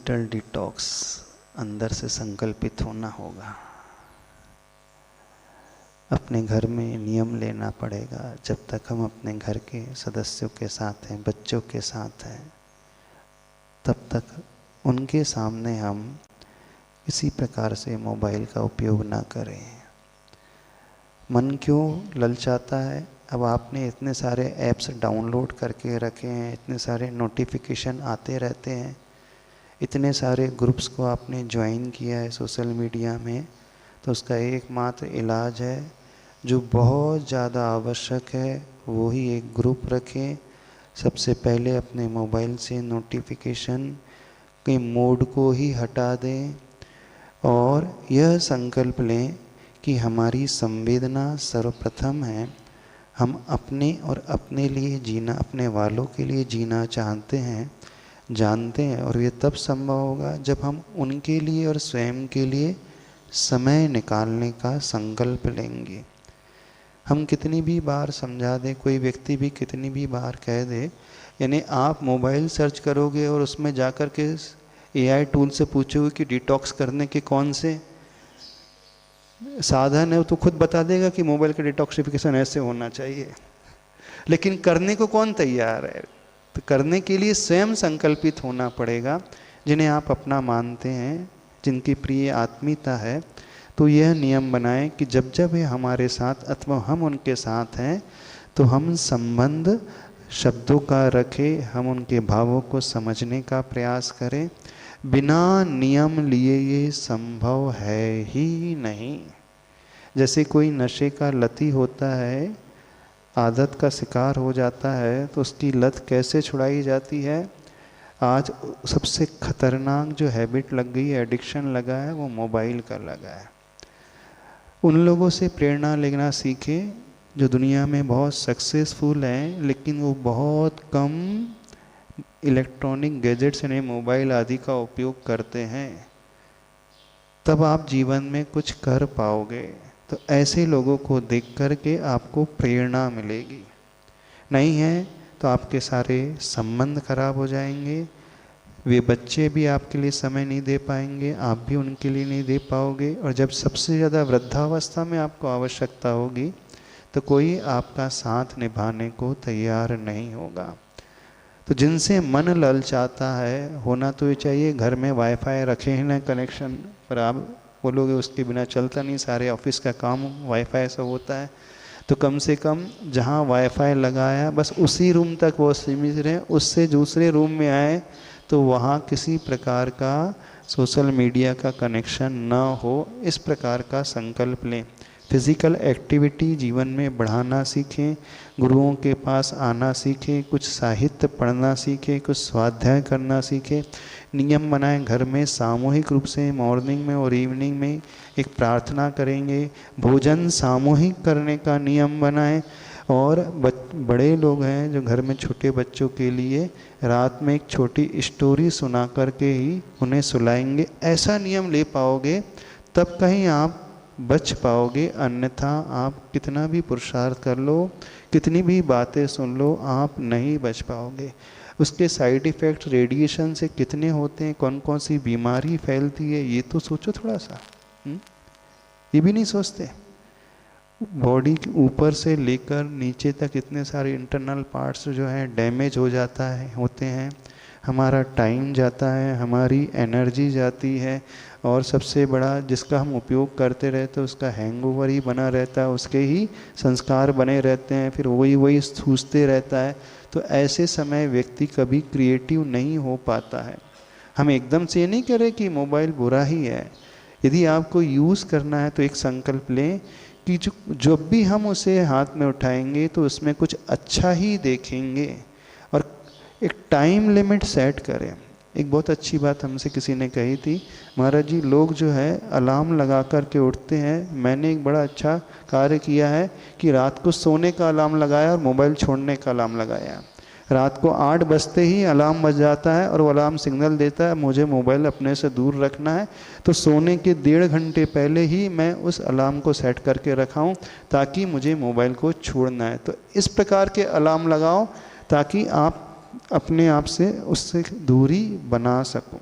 Digital detox अंदर से संकल्पित होना होगा। अपने घर में नियम लेना पड़ेगा। जब तक हम अपने घर के सदस्यों के साथ हैं, बच्चों के साथ हैं, तब तक उनके सामने हम किसी प्रकार से मोबाइल का उपयोग ना करें। मन क्यों ललचाता है? अब आपने इतने सारे ऐप्स डाउनलोड करके रखे हैं, इतने सारे नोटिफिकेशन आते रहते हैं, इतने सारे ग्रुप्स को आपने ज्वाइन किया है सोशल मीडिया में, तो उसका एकमात्र इलाज है, जो बहुत ज़्यादा आवश्यक है वो ही एक ग्रुप रखें। सबसे पहले अपने मोबाइल से नोटिफिकेशन के मोड को ही हटा दें और यह संकल्प लें कि हमारी संवेदना सर्वप्रथम है। हम अपने और अपने लिए जीना, अपने वालों के लिए जीना चाहते हैं, जानते हैं, और ये तब संभव होगा जब हम उनके लिए और स्वयं के लिए समय निकालने का संकल्प लेंगे। हम कितनी भी बार समझा दें, कोई व्यक्ति भी कितनी भी बार कह दे, यानी आप मोबाइल सर्च करोगे और उसमें जाकर के एआई टूल से पूछोगे कि डिटॉक्स करने के कौन से साधन है, तो खुद बता देगा कि मोबाइल का डिटॉक्सिफिकेशन ऐसे होना चाहिए। लेकिन करने को कौन तैयार है? तो करने के लिए स्वयं संकल्पित होना पड़ेगा। जिन्हें आप अपना मानते हैं, जिनकी प्रिय आत्मीयता है, तो यह नियम बनाएं कि जब जब ये हमारे साथ अथवा हम उनके साथ हैं, तो हम संबंध शब्दों का रखें, हम उनके भावों को समझने का प्रयास करें। बिना नियम लिए ये संभव है ही नहीं। जैसे कोई नशे का लती होता है, आदत का शिकार हो जाता है, तो उसकी लत कैसे छुड़ाई जाती है? आज सबसे खतरनाक जो हैबिट लग गई है, एडिक्शन लगा है, वो मोबाइल का लगा है। उन लोगों से प्रेरणा लेना सीखें जो दुनिया में बहुत सक्सेसफुल हैं, लेकिन वो बहुत कम इलेक्ट्रॉनिक गैजेट्स यानी मोबाइल आदि का उपयोग करते हैं। तब आप जीवन में कुछ कर पाओगे। तो ऐसे लोगों को देख कर के आपको प्रेरणा मिलेगी। नहीं है तो आपके सारे संबंध खराब हो जाएंगे। वे बच्चे भी आपके लिए समय नहीं दे पाएंगे, आप भी उनके लिए नहीं दे पाओगे। और जब सबसे ज़्यादा वृद्धावस्था में आपको आवश्यकता होगी, तो कोई आपका साथ निभाने को तैयार नहीं होगा। तो जिनसे मन ललचाता है, होना तो ये चाहिए घर में वाईफाई रखे हैं ना कनेक्शन, पर आप बोलोगे उसके बिना चलता नहीं, सारे ऑफिस का काम वाईफाई से होता है, तो कम से कम जहाँ वाईफाई लगाया बस उसी रूम तक वो सीमित रहे। उससे दूसरे रूम में आए तो वहाँ किसी प्रकार का सोशल मीडिया का कनेक्शन ना हो, इस प्रकार का संकल्प लें। फिज़िकल एक्टिविटी जीवन में बढ़ाना सीखें, गुरुओं के पास आना सीखें, कुछ साहित्य पढ़ना सीखें, कुछ स्वाध्याय करना सीखें। नियम बनाएं, घर में सामूहिक रूप से मॉर्निंग में और इवनिंग में एक प्रार्थना करेंगे। भोजन सामूहिक करने का नियम बनाएं। और बड़े लोग हैं जो घर में छोटे बच्चों के लिए रात में एक छोटी स्टोरी सुना करके ही उन्हें सुलाएंगे। ऐसा नियम ले पाओगे तब कहीं आप बच पाओगे, अन्यथा आप कितना भी पुरुषार्थ कर लो, कितनी भी बातें सुन लो, आप नहीं बच पाओगे। उसके साइड इफ़ेक्ट रेडिएशन से कितने होते हैं, कौन कौन सी बीमारी फैलती है, ये तो सोचो थोड़ा सा। ये भी नहीं सोचते। बॉडी के ऊपर से लेकर नीचे तक इतने सारे इंटरनल पार्ट्स जो हैं डैमेज हो जाता है, होते हैं। हमारा टाइम जाता है, हमारी एनर्जी जाती है, और सबसे बड़ा जिसका हम उपयोग करते रहते हैं उसका हैंगओवर ही बना रहता है, उसके ही संस्कार बने रहते हैं, फिर वही सूझते रहता है। तो ऐसे समय व्यक्ति कभी क्रिएटिव नहीं हो पाता है। हम एकदम से ये नहीं कह रहे कि मोबाइल बुरा ही है। यदि आपको यूज़ करना है तो एक संकल्प लें कि जब भी हम उसे हाथ में उठाएंगे तो उसमें कुछ अच्छा ही देखेंगे, और एक टाइम लिमिट सेट करें। एक बहुत अच्छी बात हमसे किसी ने कही थी, महाराज जी लोग जो है अलार्म लगा कर के उठते हैं, मैंने एक बड़ा अच्छा कार्य किया है कि रात को सोने का अलार्म लगाया और मोबाइल छोड़ने का अलार्म लगाया। रात को 8 बजते ही अलार्म बज जाता है और वो अलार्म सिग्नल देता है मुझे मोबाइल अपने से दूर रखना है, तो सोने के 1.5 घंटे पहले ही मैं उस अलार्म को सेट करके रखा हूँ ताकि मुझे मोबाइल को छोड़ना है। तो इस प्रकार के अलार्म लगाओ ताकि आप अपने आप से उससे दूरी बना सको।